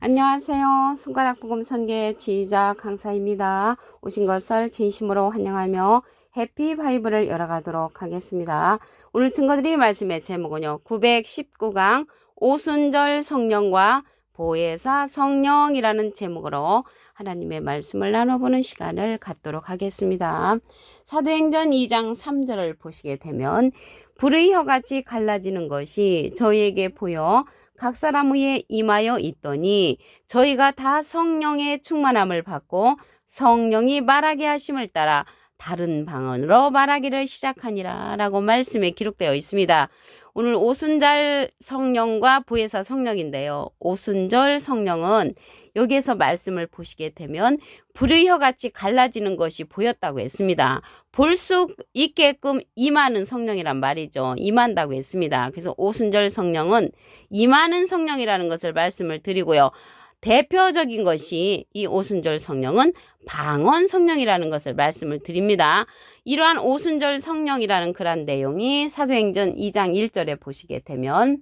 안녕하세요. 손가락 복음 선교의 지휘자 강사입니다. 오신 것을 진심으로 환영하며 해피 바이블을 열어가도록 하겠습니다. 오늘 증거드릴 말씀의 제목은요. 919강 오순절 성령과 보혜사 성령이라는 제목으로 하나님의 말씀을 나눠보는 시간을 갖도록 하겠습니다. 사도행전 2장 3절을 보시게 되면 불의 혀같이 갈라지는 것이 저희에게 보여 각 사람 위에 임하여 있더니 저희가 다 성령의 충만함을 받고 성령이 말하게 하심을 따라 다른 방언으로 말하기를 시작하니라 라고 말씀에 기록되어 있습니다. 오늘 오순절 성령과 보혜사 성령인데요. 오순절 성령은 여기에서 말씀을 보시게 되면 불의 혀같이 갈라지는 것이 보였다고 했습니다. 볼 수 있게끔 임하는 성령이란 말이죠. 임한다고 했습니다. 그래서 오순절 성령은 임하는 성령이라는 것을 말씀을 드리고요. 대표적인 것이 이 오순절 성령은 방언 성령이라는 것을 말씀을 드립니다. 이러한 오순절 성령이라는 그런 내용이 사도행전 2장 1절에 보시게 되면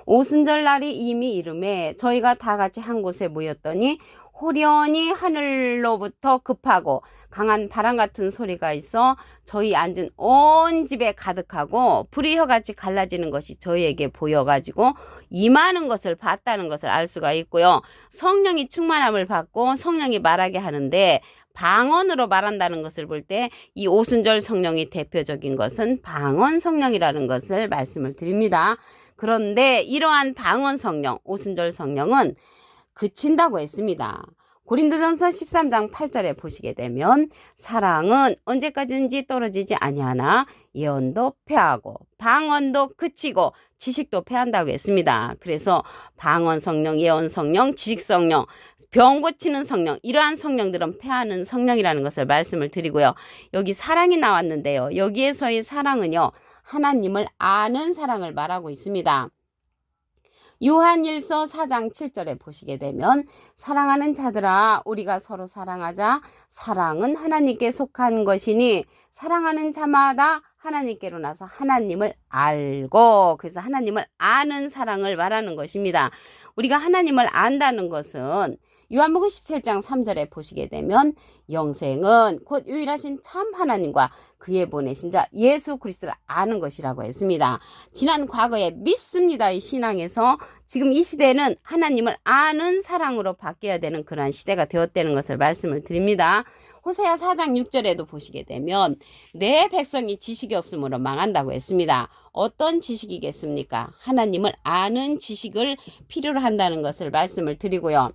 오순절 날이 이미 이름에 저희가 다 같이 한 곳에 모였더니 호련히 하늘로부터 급하고 강한 바람 같은 소리가 있어 저희 앉은 온 집에 가득하고 불의 혀같이 갈라지는 것이 저희에게 보여가지고 임하는 것을 봤다는 것을 알 수가 있고요. 성령이 충만함을 받고 성령이 말하게 하는데 방언으로 말한다는 것을 볼 때 이 오순절 성령이 대표적인 것은 방언 성령이라는 것을 말씀을 드립니다. 그런데 이러한 방언 성령, 오순절 성령은 그친다고 했습니다. 고린도전서 13장 8절에 보시게 되면 사랑은 언제까지든지 떨어지지 아니하나 예언도 패하고 방언도 그치고 지식도 패한다고 했습니다. 그래서 방언 성령, 예언 성령, 지식 성령, 병 고치는 성령, 이러한 성령들은 패하는 성령이라는 것을 말씀을 드리고요. 여기 사랑이 나왔는데요. 여기에서의 사랑은요. 하나님을 아는 사랑을 말하고 있습니다. 요한일서 4장 7절에 보시게 되면 사랑하는 자들아 우리가 서로 사랑하자. 사랑은 하나님께 속한 것이니 사랑하는 자마다 하나님께로 나서 하나님을 알고, 그래서 하나님을 아는 사랑을 말하는 것입니다. 우리가 하나님을 안다는 것은 요한복음 17장 3절에 보시게 되면 영생은 곧 유일하신 참 하나님과 그의 보내신 자 예수 그리스도를 아는 것이라고 했습니다. 지난 과거에 믿습니다. 이 신앙에서 지금 이 시대는 하나님을 아는 사랑으로 바뀌어야 되는 그러한 시대가 되었다는 것을 말씀을 드립니다. 호세아 4장 6절에도 보시게 되면 내 백성이 지식이 없으므로 망한다고 했습니다. 어떤 지식이겠습니까? 하나님을 아는 지식을 필요로 한다는 것을 말씀을 드리고요.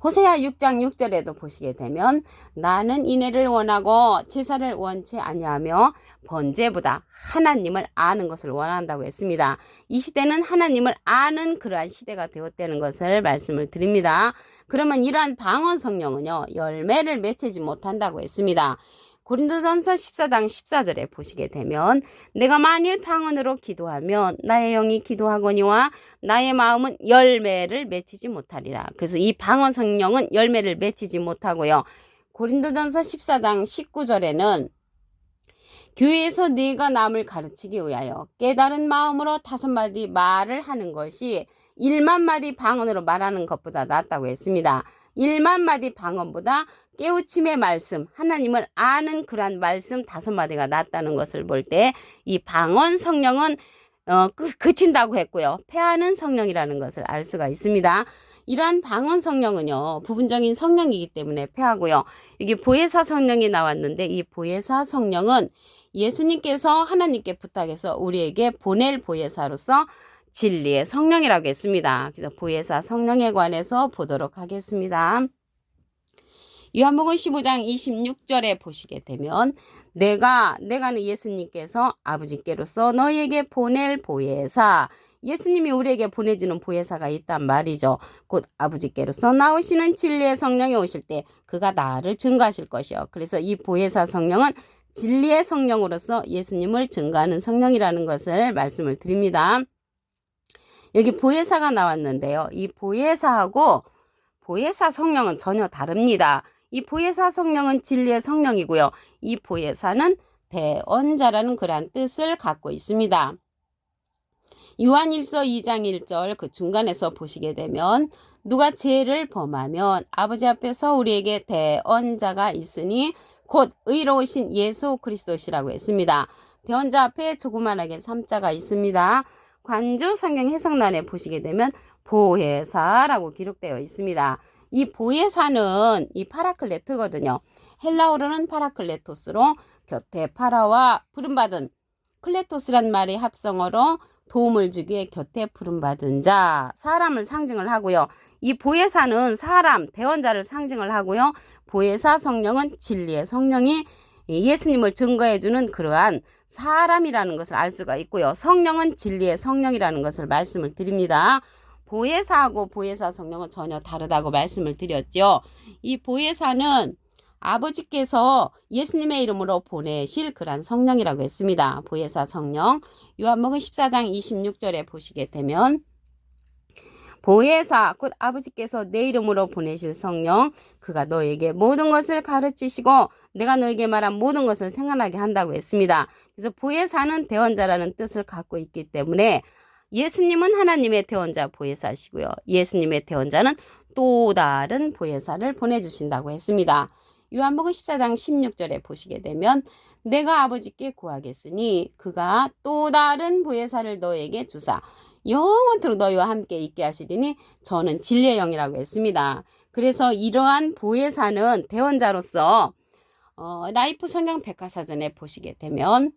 호세아 6장 6절에도 보시게 되면 나는 인애를 원하고 제사를 원치 아니하며 번제보다 하나님을 아는 것을 원한다고 했습니다. 이 시대는 하나님을 아는 그러한 시대가 되었다는 것을 말씀을 드립니다. 그러면 이러한 방언 성령은요 열매를 맺지 못한다고 했습니다. 고린도전서 14장 14절에 보시게 되면 내가 만일 방언으로 기도하면 나의 영이 기도하거니와 나의 마음은 열매를 맺히지 못하리라. 그래서 이 방언 성령은 열매를 맺히지 못하고요. 고린도전서 14장 19절에는 교회에서 네가 남을 가르치기 위하여 깨달은 마음으로 5마디 말을 하는 것이 1만 마디 방언으로 말하는 것보다 낫다고 했습니다. 1만 마디 방언보다 깨우침의 말씀, 하나님을 아는 그러한 말씀 5마디가 낫다는 것을 볼 때 이 방언 성령은 그친다고 했고요. 패하는 성령이라는 것을 알 수가 있습니다. 이러한 방언 성령은요. 부분적인 성령이기 때문에 패하고요. 여기 보혜사 성령이 나왔는데 이 보혜사 성령은 예수님께서 하나님께 부탁해서 우리에게 보낼 보혜사로서 진리의 성령이라고 했습니다. 그래서 보혜사 성령에 관해서 보도록 하겠습니다. 요한복음 15장 26절에 보시게 되면 내가는 예수님께서 아버지께로서 너희에게 보낼 보혜사, 예수님이 우리에게 보내주는 보혜사가 있단 말이죠. 곧 아버지께로서 나오시는 진리의 성령이 오실 때 그가 나를 증거하실 것이요. 그래서 이 보혜사 성령은 진리의 성령으로서 예수님을 증거하는 성령이라는 것을 말씀을 드립니다. 여기 보혜사가 나왔는데요. 이 보혜사하고 보혜사 성령은 전혀 다릅니다. 이 보혜사 성령은 진리의 성령이고요. 이 보혜사는 대언자라는 그러한 뜻을 갖고 있습니다. 요한일서 2장 1절 그 중간에서 보시게 되면 누가 죄를 범하면 아버지 앞에서 우리에게 대언자가 있으니 곧 의로우신 예수 그리스도시라고 했습니다. 대언자 앞에 조그만하게 3자가 있습니다. 관주 성경 해석란에 보시게 되면 보혜사라고 기록되어 있습니다. 이 보혜사는 이 파라클레트거든요. 헬라어로는 파라클레토스로 곁에 파라와 부름받은 클레토스란 말의 합성어로 도움을 주기에 곁에 부름받은 자, 사람을 상징을 하고요. 이 보혜사는 사람, 대언자를 상징을 하고요. 보혜사 성령은 진리의 성령이 예수님을 증거해주는 그러한 사람이라는 것을 알 수가 있고요. 성령은 진리의 성령이라는 것을 말씀을 드립니다. 보혜사하고 보혜사 성령은 전혀 다르다고 말씀을 드렸죠. 이 보혜사는 아버지께서 예수님의 이름으로 보내실 그러한 성령이라고 했습니다. 보혜사 성령. 요한복음 14장 26절에 보시게 되면 보혜사 곧 아버지께서 내 이름으로 보내실 성령 그가 너에게 모든 것을 가르치시고 내가 너에게 말한 모든 것을 생각나게 한다고 했습니다. 그래서 보혜사는 대언자라는 뜻을 갖고 있기 때문에 예수님은 하나님의 대언자 보혜사시고요. 예수님의 대언자는 또 다른 보혜사를 보내주신다고 했습니다. 요한복음 14장 16절에 보시게 되면 내가 아버지께 구하겠으니 그가 또 다른 보혜사를 너에게 주사 영원토록 너희와 함께 있게 하시리니 저는 진리의 영이라고 했습니다. 그래서 이러한 보혜사는 대언자로서 라이프 성경 백과사전에 보시게 되면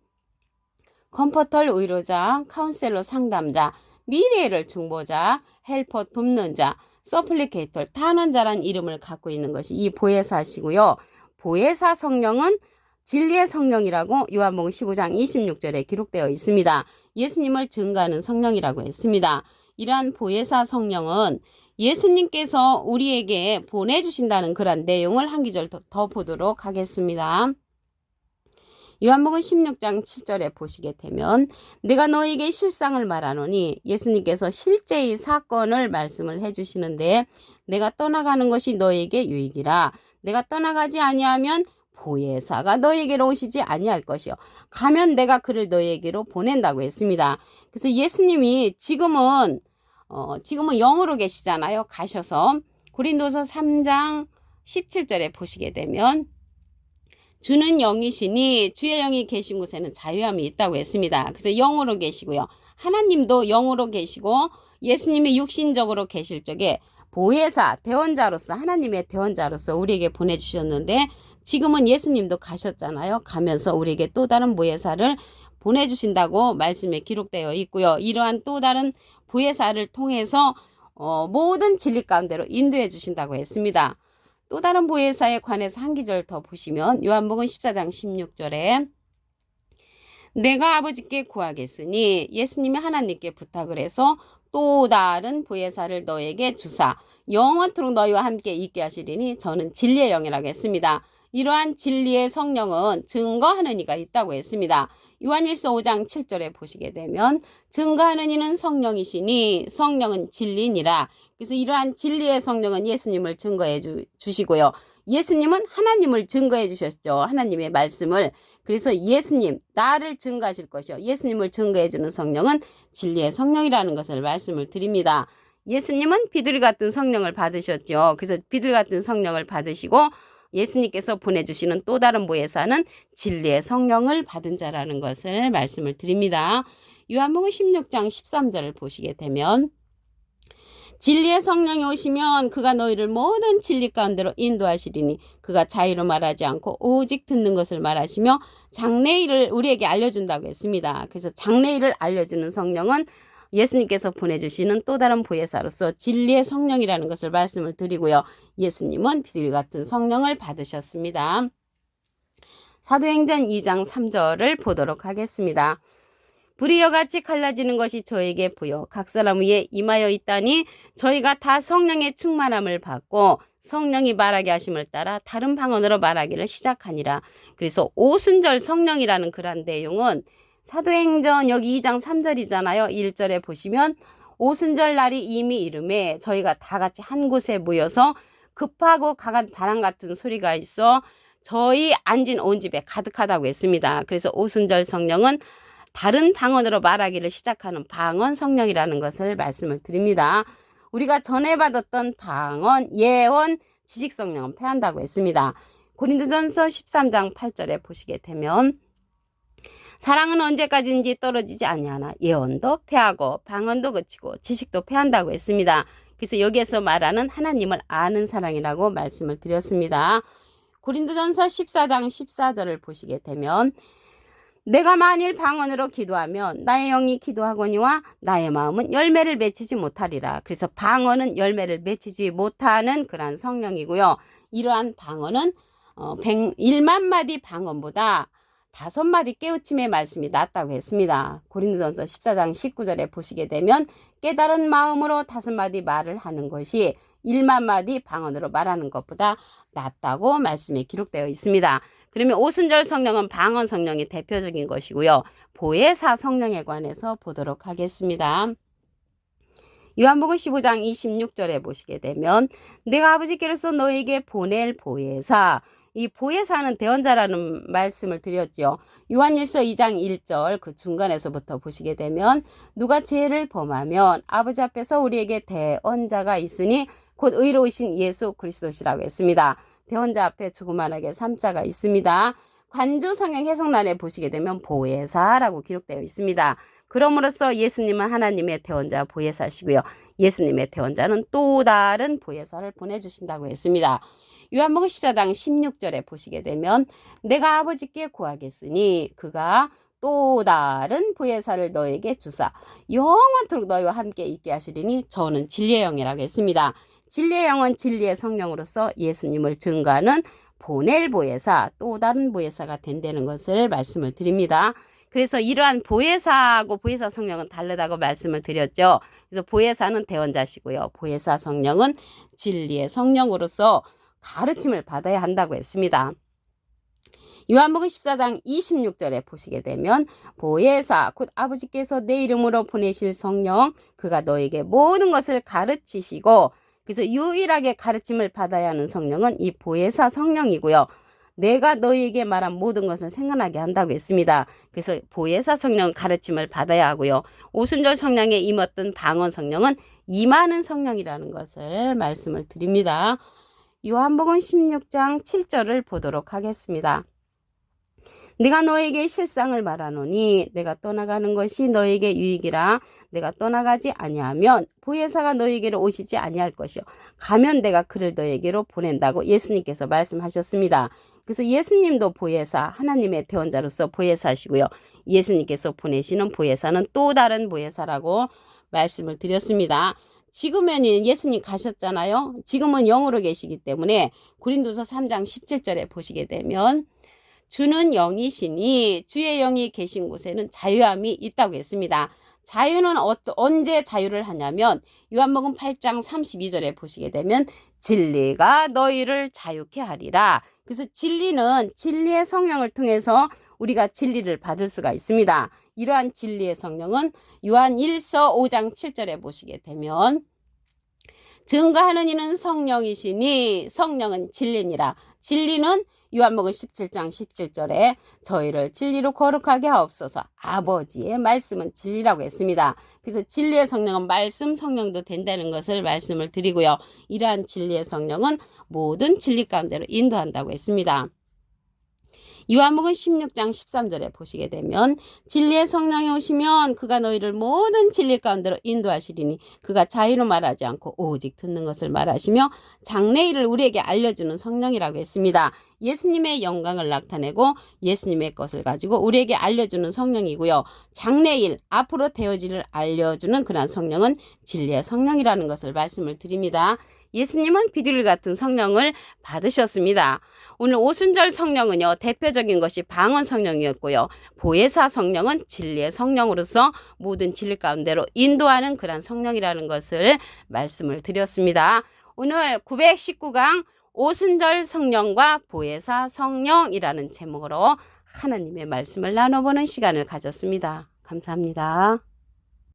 컴포터 의료자, 카운셀러 상담자, 미래를 중보자, 헬퍼 돕는 자, 서플리케이터 탄원자란 이름을 갖고 있는 것이 이 보혜사시고요. 보혜사 성령은 진리의 성령이라고 요한복음 15장 26절에 기록되어 있습니다. 예수님을 증거하는 성령이라고 했습니다. 이러한 보혜사 성령은 예수님께서 우리에게 보내주신다는 그런 내용을 한 기절 더 보도록 하겠습니다. 요한복음 16장 7절에 보시게 되면 내가 너에게 실상을 말하노니 예수님께서 실제의 사건을 말씀을 해주시는데 내가 떠나가는 것이 너에게 유익이라 내가 떠나가지 아니하면 보혜사가 너에게로 오시지 아니할 것이요 가면 내가 그를 너에게로 보낸다고 했습니다. 그래서 예수님이 지금은 영으로 계시잖아요. 가셔서 고린도서 3장 17절에 보시게 되면 주는 영이시니 주의 영이 계신 곳에는 자유함이 있다고 했습니다. 그래서 영으로 계시고요. 하나님도 영으로 계시고 예수님이 육신적으로 계실 적에 보혜사, 대언자로서 하나님의 대언자로서 우리에게 보내주셨는데 지금은 예수님도 가셨잖아요. 가면서 우리에게 또 다른 보혜사를 보내주신다고 말씀에 기록되어 있고요. 이러한 또 다른 보혜사를 통해서 모든 진리 가운데로 인도해 주신다고 했습니다. 또 다른 보혜사에 관해서 한 기절 더 보시면 요한복음 14장 16절에 내가 아버지께 구하겠으니 예수님이 하나님께 부탁을 해서 또 다른 보혜사를 너에게 주사 영원토록 너희와 함께 있게 하시리니 저는 진리의 영이라고 했습니다. 이러한 진리의 성령은 증거하는 이가 있다고 했습니다. 요한일서 5장 7절에 보시게 되면 증거하는 이는 성령이시니 성령은 진리니라. 그래서 이러한 진리의 성령은 예수님을 증거해 주시고요. 예수님은 하나님을 증거해 주셨죠. 하나님의 말씀을. 그래서 예수님, 나를 증거하실 것이요. 예수님을 증거해 주는 성령은 진리의 성령이라는 것을 말씀을 드립니다. 예수님은 비둘기 같은 성령을 받으셨죠. 그래서 비둘기 같은 성령을 받으시고 예수님께서 보내주시는 또 다른 보혜사는 진리의 성령을 받은 자라는 것을 말씀을 드립니다. 요한복음 16장 13절을 보시게 되면 진리의 성령이 오시면 그가 너희를 모든 진리 가운데로 인도하시리니 그가 자유로 말하지 않고 오직 듣는 것을 말하시며 장래일을 우리에게 알려준다고 했습니다. 그래서 장래일을 알려주는 성령은 예수님께서 보내주시는 또 다른 보혜사로서 진리의 성령이라는 것을 말씀을 드리고요. 예수님은 비둘기 같은 성령을 받으셨습니다. 사도행전 2장 3절을 보도록 하겠습니다. 불이 여같이 갈라지는 것이 저에게 보여 각 사람 위에 임하여 있다니 저희가 다 성령의 충만함을 받고 성령이 말하게 하심을 따라 다른 방언으로 말하기를 시작하니라. 그래서 오순절 성령이라는 그런 내용은 사도행전 여기 2장 3절이잖아요. 1절에 보시면 오순절 날이 이미 이름에 저희가 다 같이 한 곳에 모여서 급하고 강한 바람 같은 소리가 있어 저희 앉은 온 집에 가득하다고 했습니다. 그래서 오순절 성령은 다른 방언으로 말하기를 시작하는 방언 성령이라는 것을 말씀을 드립니다. 우리가 전에 받았던 방언, 예언, 지식 성령은 패한다고 했습니다. 고린도전서 13장 8절에 보시게 되면 사랑은 언제까지인지 떨어지지 아니하나 예언도 패하고 방언도 그치고 지식도 패한다고 했습니다. 그래서 여기에서 말하는 하나님을 아는 사랑이라고 말씀을 드렸습니다. 고린도전서 14장 14절을 보시게 되면 내가 만일 방언으로 기도하면 나의 영이 기도하거니와 나의 마음은 열매를 맺히지 못하리라. 그래서 방언은 열매를 맺히지 못하는 그러한 성령이고요. 이러한 방언은 1만 마디 방언보다 5마디 깨우침의 말씀이 낫다고 했습니다. 고린도전서 14장 19절에 보시게 되면 깨달은 마음으로 5마디 말을 하는 것이 1만 마디 방언으로 말하는 것보다 낫다고 말씀에 기록되어 있습니다. 그러면 오순절 성령은 방언 성령이 대표적인 것이고요. 보혜사 성령에 관해서 보도록 하겠습니다. 요한복음 15장 26절에 보시게 되면 내가 아버지께로서 너에게 보낼 보혜사, 이 보혜사는 대언자라는 말씀을 드렸죠. 요한일서 2장 1절 그 중간에서부터 보시게 되면 누가 죄를 범하면 아버지 앞에서 우리에게 대언자가 있으니 곧 의로우신 예수 그리스도시라고 했습니다. 대언자 앞에 조그만하게 3자가 있습니다. 관주 성경 해석란에 보시게 되면 보혜사라고 기록되어 있습니다. 그럼으로써 예수님은 하나님의 대언자 보혜사시고요. 예수님의 대언자는 또 다른 보혜사를 보내주신다고 했습니다. 요한복음 14장 16절에 보시게 되면 내가 아버지께 구하겠으니 그가 또 다른 보혜사를 너에게 주사 영원토록 너희와 함께 있게 하시리니 저는 진리의 영이라고 했습니다. 진리의 영은 진리의 성령으로서 예수님을 증거하는 보낼 보혜사, 또 다른 보혜사가 된다는 것을 말씀을 드립니다. 그래서 이러한 보혜사하고 보혜사 성령은 다르다고 말씀을 드렸죠. 그래서 보혜사는 대언자시고요. 보혜사 성령은 진리의 성령으로서 가르침을 받아야 한다고 했습니다. 요한복음 14장 26절에 보시게 되면 보혜사 곧 아버지께서 내 이름으로 보내실 성령 그가 너에게 모든 것을 가르치시고 그래서 유일하게 가르침을 받아야 하는 성령은 이 보혜사 성령이고요. 내가 너희에게 말한 모든 것을 생각나게 한다고 했습니다. 그래서 보혜사 성령 가르침을 받아야 하고요. 오순절 성령에 임했던 방언 성령은 임하는 성령이라는 것을 말씀을 드립니다. 요한복음 16장 7절을 보도록 하겠습니다. 내가 너에게 실상을 말하노니 내가 떠나가는 것이 너에게 유익이라 내가 떠나가지 아니하면 보혜사가 너에게로 오시지 아니할 것이요 가면 내가 그를 너에게로 보낸다고 예수님께서 말씀하셨습니다. 그래서 예수님도 보혜사 하나님의 대언자로서 보혜사시고요. 예수님께서 보내시는 보혜사는 또 다른 보혜사라고 말씀을 드렸습니다. 지금은 예수님 가셨잖아요. 지금은 영으로 계시기 때문에 고린도서 3장 17절에 보시게 되면 주는 영이시니 주의 영이 계신 곳에는 자유함이 있다고 했습니다. 자유는 언제 자유를 하냐면 요한복음 8장 32절에 보시게 되면 진리가 너희를 자유케 하리라. 그래서 진리는 진리의 성령을 통해서 우리가 진리를 받을 수가 있습니다. 이러한 진리의 성령은 요한 1서 5장 7절에 보시게 되면 증거하는 이는 성령이시니 성령은 진리니라. 진리는 요한복음 17장 17절에 저희를 진리로 거룩하게 하옵소서 아버지의 말씀은 진리라고 했습니다. 그래서 진리의 성령은 말씀 성령도 된다는 것을 말씀을 드리고요. 이러한 진리의 성령은 모든 진리 가운데로 인도한다고 했습니다. 요한복음 16장 13절에 보시게 되면 진리의 성령이 오시면 그가 너희를 모든 진리 가운데로 인도하시리니 그가 자유로 말하지 않고 오직 듣는 것을 말하시며 장래일을 우리에게 알려주는 성령이라고 했습니다. 예수님의 영광을 나타내고 예수님의 것을 가지고 우리에게 알려주는 성령이고요. 장래일 앞으로 되어지를 알려주는 그런 성령은 진리의 성령이라는 것을 말씀을 드립니다. 예수님은 비둘기 같은 성령을 받으셨습니다. 오늘 오순절 성령은요, 대표적인 것이 방언 성령이었고요. 보혜사 성령은 진리의 성령으로서 모든 진리 가운데로 인도하는 그런 성령이라는 것을 말씀을 드렸습니다. 오늘 919강 오순절 성령과 보혜사 성령이라는 제목으로 하나님의 말씀을 나눠보는 시간을 가졌습니다. 감사합니다.